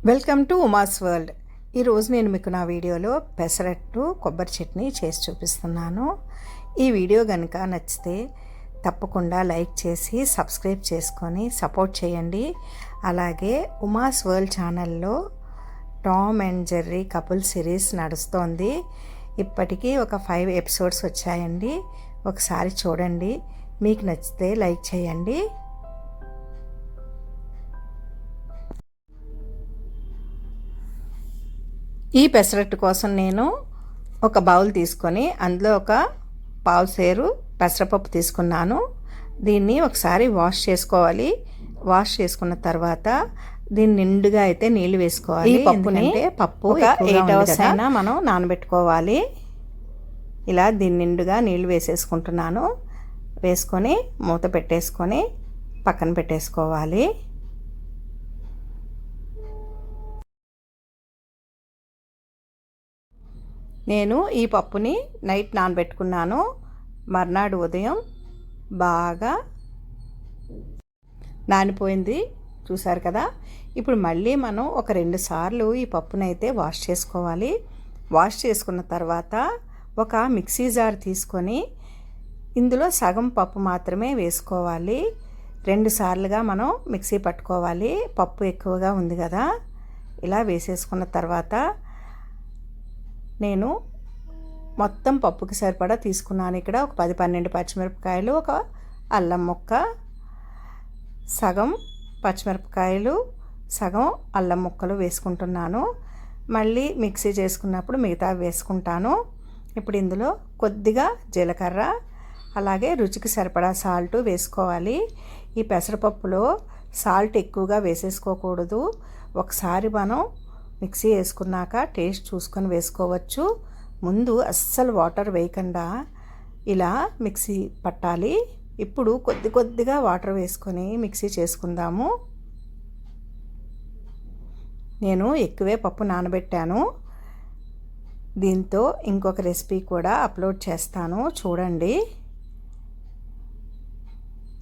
Welcome to Uma's world. ఈరోజు నేను మీకు నా వీడియోలో పెసరట్టు కొబ్బరి చట్నీ చేసి చూపిస్తున్నాను. ఈ వీడియో కనుక నచ్చితే తప్పకుండా లైక్ చేసి సబ్స్క్రైబ్ చేసుకొని సపోర్ట్ చేయండి. అలాగే ఉమాస్ వరల్డ్ ఛానల్లో Tom and Jerry couple series నడుస్తోంది. ఇప్పటికీ ఒక 5 ఎపిసోడ్స్ వచ్చాయండి. ఒకసారి చూడండి, మీకు నచ్చితే లైక్ చేయండి. ఈ పెసరట్టు కోసం నేను ఒక బౌల్ తీసుకొని అందులో ఒక పావు సేరు పెసరపప్పు తీసుకున్నాను. దీన్ని ఒకసారి వాష్ చేసుకోవాలి. వాష్ చేసుకున్న తర్వాత దీన్ని నిండుగా అయితే నీళ్లు వేసుకోవాలి. ఈ పప్పుని పప్పు ఒక 8 అవర్స్ అయినా మనం నానబెట్టుకోవాలి. ఇలా దీన్ని నిండుగా నీళ్లు వేసేసుకుంటున్నాను. వేసుకొని మూత పెట్టేసుకొని పక్కన పెట్టేసుకోవాలి. నేను ఈ పప్పుని నైట్ నానబెట్టుకున్నాను. మర్నాడు ఉదయం బాగా నానిపోయింది, చూసారు కదా. ఇప్పుడు మళ్ళీ మనం ఒక 2 సార్లు ఈ పప్పునైతే వాష్ చేసుకోవాలి. వాష్ చేసుకున్న తర్వాత ఒక మిక్సీ జార్ తీసుకొని ఇందులో సగం పప్పు మాత్రమే వేసుకోవాలి. 2 సార్లుగా మనం మిక్సీ పట్టుకోవాలి. పప్పు ఎక్కువగా ఉంది కదా. ఇలా వేసేసుకున్న తర్వాత నేను మొత్తం పప్పుకి సరిపడా తీసుకున్నాను. ఇక్కడ ఒక 10-12 పచ్చిమిరపకాయలు, ఒక అల్లం ముక్క, సగం పచ్చిమిరపకాయలు, సగం అల్లం ముక్కలు వేసుకుంటున్నాను. మళ్ళీ మిక్సీ చేసుకున్నప్పుడు మిగతా వేసుకుంటాను. ఇప్పుడు ఇందులో కొద్దిగా జీలకర్ర, అలాగే రుచికి సరిపడా సాల్ట్ వేసుకోవాలి. ఈ పెసరపప్పులో సాల్ట్ ఎక్కువగా వేసేసుకోకూడదు. ఒకసారి మనం మిక్సీ వేసుకున్నాక టేస్ట్ చూసుకొని వేసుకోవచ్చు. ముందు అస్సలు వాటర్ వేయకుండా ఇలా మిక్సీ పట్టాలి. ఇప్పుడు కొద్దిగా వాటర్ వేసుకొని మిక్సీ చేసుకుందాము. నేను ఎక్కువే పప్పు నానబెట్టాను. దీంతో ఇంకొక రెసిపీ కూడా అప్లోడ్ చేస్తాను, చూడండి.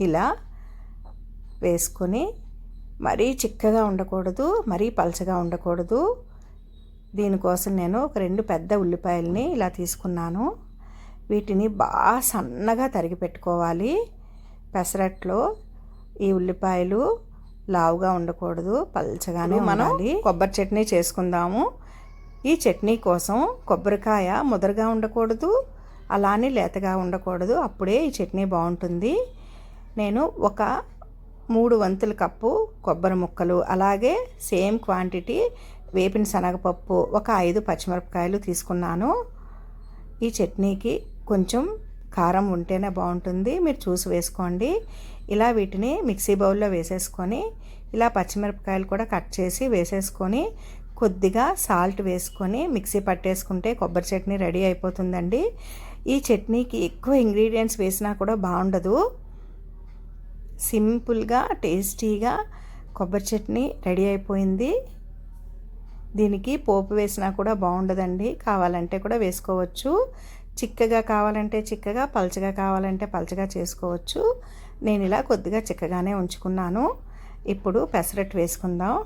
ఇలా వేసుకొని మరీ చిక్కగా ఉండకూడదు, మరీ పలచగా ఉండకూడదు. దీనికోసం నేను ఒక 2 పెద్ద ఉల్లిపాయలని ఇలా తీసుకున్నాను. వీటిని బాగా సన్నగా తరిగి పెట్టుకోవాలి. పెసరట్లో ఈ ఉల్లిపాయలు లావుగా ఉండకూడదు, పలచగానే ఉండాలి. కొబ్బరి చట్నీ చేసుకుందాము. ఈ చట్నీ కోసం కొబ్బరికాయ ముదరగా ఉండకూడదు, అలానే లేతగా ఉండకూడదు. అప్పుడే ఈ చట్నీ బాగుంటుంది. నేను ఒక 3 వంతుల కప్పు కొబ్బరి ముక్కలు, అలాగే సేమ్ క్వాంటిటీ వేపిన శనగపప్పు, ఒక 5 పచ్చిమిరపకాయలు తీసుకున్నాను. ఈ చట్నీకి కొంచెం కారం ఉంటేనే బాగుంటుంది, మీరు చూసి వేసుకోండి. ఇలా వీటిని మిక్సీ బౌల్లో వేసేసుకొని ఇలా పచ్చిమిరపకాయలు కూడా కట్ చేసి వేసేసుకొని కొద్దిగా సాల్ట్ వేసుకొని మిక్సీ పట్టేసుకుంటే కొబ్బరి చట్నీ రెడీ అయిపోతుందండి. ఈ చట్నీకి ఎక్కువ ఇంగ్రీడియంట్స్ వేసినా కూడా బాగుండదు. సింపుల్గా టేస్టీగా కొబ్బరి చట్నీ రెడీ అయిపోయింది. దీనికి పోపు వేసినా కూడా బాగుండదండి, కావాలంటే కూడా వేసుకోవచ్చు. చిక్కగా కావాలంటే చిక్కగా, పలచగా కావాలంటే పలచగా చేసుకోవచ్చు. నేను ఇలా కొద్దిగా చిక్కగానే ఉంచుకున్నాను. ఇప్పుడు పెసరట్టు వేసుకుందాం.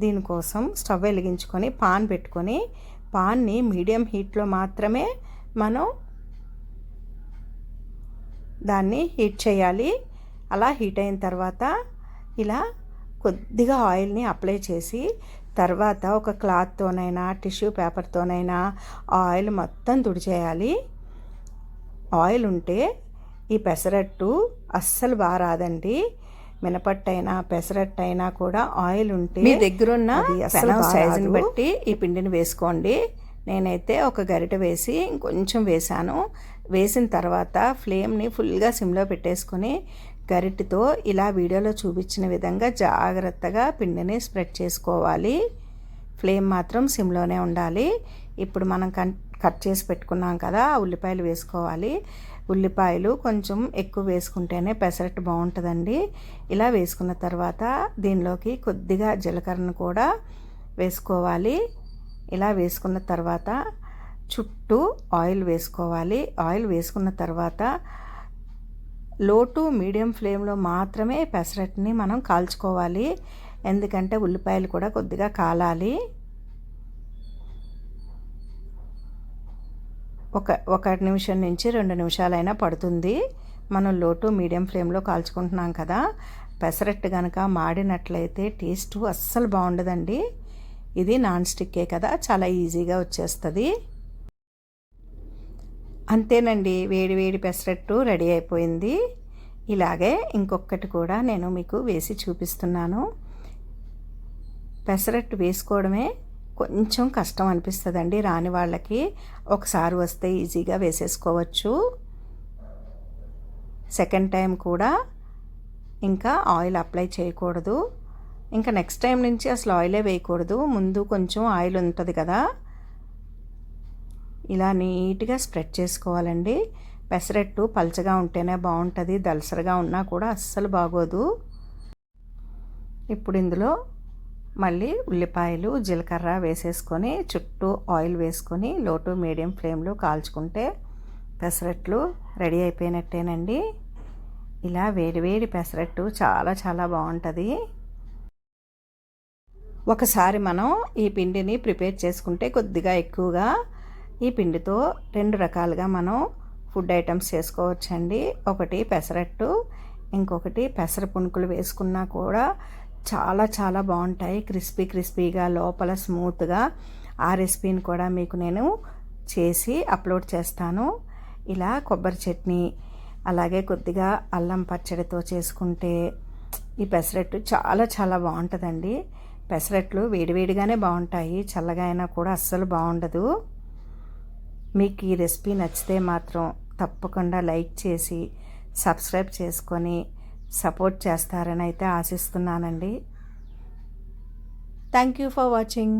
దీనికోసం స్టవ్ వెలిగించుకొని పాన్ పెట్టుకొని పాన్ని మీడియం హీట్లో మాత్రమే మనం దాన్ని హీట్ చేయాలి. అలా హీట్ అయిన తర్వాత ఇలా కొద్దిగా ఆయిల్ని అప్లై చేసి తర్వాత ఒక క్లాత్తోనైనా టిష్యూ పేపర్తోనైనా ఆయిల్ మొత్తం తుడిచేయాలి. ఆయిల్ ఉంటే ఈ పెసరట్టు అస్సలు బాగా రాదండి. మినపట్టైనా పెసరట్టైనా కూడా ఆయిల్ ఉంటే మీ దగ్గరున్న సైజుని బట్టి ఈ పిండిని వేసుకోండి. నేనైతే ఒక గరిటె వేసి ఇంకొంచెం వేసాను. వేసిన తర్వాత ఫ్లేమ్ని ఫుల్గా సిమ్లో పెట్టేసుకొని గరిటెతో ఇలా వీడియోలో చూపించిన విధంగా జాగ్రత్తగా పిండిని స్ప్రెడ్ చేసుకోవాలి. ఫ్లేమ్ మాత్రం సిమ్లోనే ఉండాలి. ఇప్పుడు మనం కట్ చేసి పెట్టుకున్నాం కదా, ఆ ఉల్లిపాయలు వేసుకోవాలి. ఉల్లిపాయలు కొంచెం ఎక్కువ వేసుకుంటేనే పెసరట్టు బాగుంటుందండి. ఇలా వేసుకున్న తర్వాత దీనిలోకి కొద్దిగా జీలకర్రను కూడా వేసుకోవాలి. ఇలా వేసుకున్న తర్వాత చుట్టూ ఆయిల్ వేసుకోవాలి. ఆయిల్ వేసుకున్న తర్వాత లో టు మీడియం ఫ్లేమ్లో మాత్రమే పెసరట్టుని మనం కాల్చుకోవాలి. ఎందుకంటే ఉల్లిపాయలు కూడా కొద్దిగా కాలాలి. ఒక నిమిషం నుంచి 2 నిమిషాలైనా పడుతుంది. మనం లో టు మీడియం ఫ్లేమ్లో కాల్చుకుంటున్నాం కదా. పెసరట్టు కనుక మాడినట్లయితే టేస్ట్ అస్సలు బాగుండదండి. ఇది నాన్ స్టిక్కే కదా, చాలా ఈజీగా వచ్చేస్తుంది. అంతేనండి, వేడి వేడి పెసరట్టు రెడీ అయిపోయింది. ఇలాగే ఇంకొకటి కూడా నేను మీకు వేసి చూపిస్తున్నాను. పెసరట్టు వేసుకోవడమే కొంచెం కష్టం అనిపిస్తుందండి రాని వాళ్ళకి. ఒకసారి వస్తే ఈజీగా వేసేసుకోవచ్చు. సెకండ్ టైం కూడా ఇంకా ఆయిల్ అప్లై చేయకూడదు. ఇంకా నెక్స్ట్ టైం నుంచి అసలు ఆయిలే వేయకూడదు. ముందు కొంచెం ఆయిల్ ఉంటుంది కదా, ఇలా నీట్గా స్ప్రెడ్ చేసుకోవాలండి. పెసరట్టు పల్చగా ఉంటేనే బాగుంటుంది, దలసరగా ఉన్నా కూడా అస్సలు బాగోదు. ఇప్పుడు ఇందులో మళ్ళీ ఉల్లిపాయలు, జీలకర్ర వేసేసుకొని చుట్టూ ఆయిల్ వేసుకొని లో టు మీడియం ఫ్లేమ్లో కాల్చుకుంటే పెసరట్లు రెడీ అయిపోయినట్టేనండి. ఇలా వేడివేడి పెసరట్టు చాలా చాలా బాగుంటుంది. ఒకసారి మనం ఈ పిండిని ప్రిపేర్ చేసుకుంటే కొద్దిగా ఎక్కువగా ఈ పిండితో 2 రకాలుగా మనం ఫుడ్ ఐటమ్స్ చేసుకోవచ్చండి. ఒకటి పెసరట్టు, ఇంకొకటి పెసర పునుకులు వేసుకున్నా కూడా చాలా చాలా బాగుంటాయి. క్రిస్పీగా లోపల స్మూత్గా. ఆ రెసిపీని కూడా మీకు నేను చేసి అప్లోడ్ చేస్తాను. ఇలా కొబ్బరి చట్నీ అలాగే కొద్దిగా అల్లం పచ్చడితో చేసుకుంటే ఈ పెసరట్టు చాలా చాలా బాగుంటుందండి. పెసరట్లు వేడివేడిగానే బాగుంటాయి, చల్లగా అయినా కూడా అస్సలు బాగుండదు. మీకు ఈ రెసిపీ నచ్చితే మాత్రం తప్పకుండా లైక్ చేసి సబ్స్క్రైబ్ చేసుకొని సపోర్ట్ చేస్తారని అయితే ఆశిస్తున్నానండి. Thank you for watching.